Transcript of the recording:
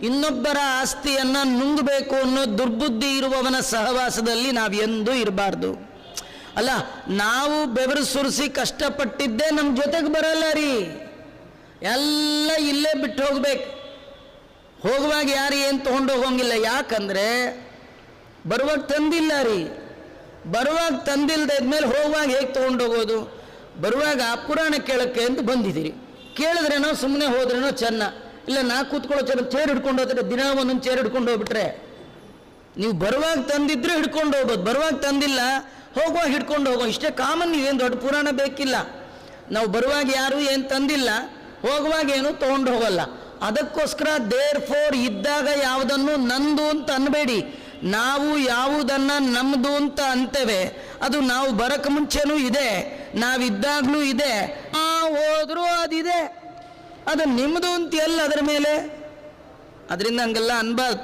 ಇನ್ನೊಬ್ಬರ ಆಸ್ತಿಯನ್ನು ನುಂಗಬೇಕು ಅನ್ನೋ ದುರ್ಬುದ್ಧಿ ಇರುವವನ ಸಹವಾಸದಲ್ಲಿ ನಾವು ಎಂದೂ ಇರಬಾರ್ದು. ಅಲ್ಲ, ನಾವು ಬೆವರು ಸುರಿಸಿ ಕಷ್ಟಪಟ್ಟಿದ್ದೇ ನಮ್ಮ ಜೊತೆಗೆ ಬರಲ್ಲ ರೀ, ಎಲ್ಲ ಇಲ್ಲೇ ಬಿಟ್ಟು ಹೋಗ್ಬೇಕು. ಹೋಗುವಾಗ ಯಾರು ಏನು ತೊಗೊಂಡು ಹೋಗಂಗಿಲ್ಲ. ಯಾಕಂದರೆ ಬರುವಾಗ ತಂದಿಲ್ಲ ರೀ. ಬರುವಾಗ ತಂದಿಲ್ಲದೆ ಇದ್ಮೇಲೆ ಹೋಗುವಾಗ ಹೇಗೆ ತೊಗೊಂಡು ಹೋಗೋದು? ಬರುವಾಗ ಪುರಾಣ ಕೇಳೋಕ್ಕೆ ಅಂತ ಬಂದಿದ್ದೀರಿ, ಕೇಳಿದ್ರೇನೋ ಸುಮ್ಮನೆ ಹೋದ್ರೇನೋ ಚೆನ್ನ, ಇಲ್ಲ ನಾ ಕೂತ್ಕೊಳ್ಳೋ ಚೇರ್ ಹಿಡ್ಕೊಂಡು ಹೋದ್ರೆ ದಿನ ಒಂದೊಂದು ಚೇರ್ ಹಿಡ್ಕೊಂಡು ಹೋಗ್ಬಿಟ್ರೆ, ನೀವು ಬರುವಾಗ ತಂದಿದ್ರೆ ಹಿಡ್ಕೊಂಡು ಹೋಗ್ಬೋದು, ಬರುವಾಗ ತಂದಿಲ್ಲ ಹೋಗುವಾಗ ಹಿಡ್ಕೊಂಡು ಹೋಗೋ, ಇಷ್ಟೇ ಕಾಮನ್. ನೀವೇನು ದೊಡ್ಡ ಪುರಾಣ ಬೇಕಿಲ್ಲ. ನಾವು ಬರುವಾಗ ಯಾರು ಏನು ತಂದಿಲ್ಲ, ಹೋಗುವಾಗ ಏನು ತೊಗೊಂಡು ಹೋಗಲ್ಲ. ಅದಕ್ಕೋಸ್ಕರ ದೇರ್ ಫೋರ್ ಇದ್ದಾಗ ಯಾವುದನ್ನು ನಂದು ಅಂತ ಅನ್ಬೇಡಿ. ನಾವು ಯಾವುದನ್ನು ನಮ್ಮದು ಅಂತ ಅಂತೇವೆ ಅದು ನಾವು ಬರೋಕ್ಕೆ ಮುಂಚೆನೂ ಇದೆ, ನಾವಿದ್ದಾಗಲೂ ಇದೆ, ಹೋದ್ರೂ ಅದಿದೆ. ಅದು ನಿಮ್ಮದು ಅಂತ ಎಲ್ಲ ಅದರ ಮೇಲೆ. ಅದರಿಂದ ಹಂಗೆಲ್ಲ ಅನ್ಬಾರ್ದು.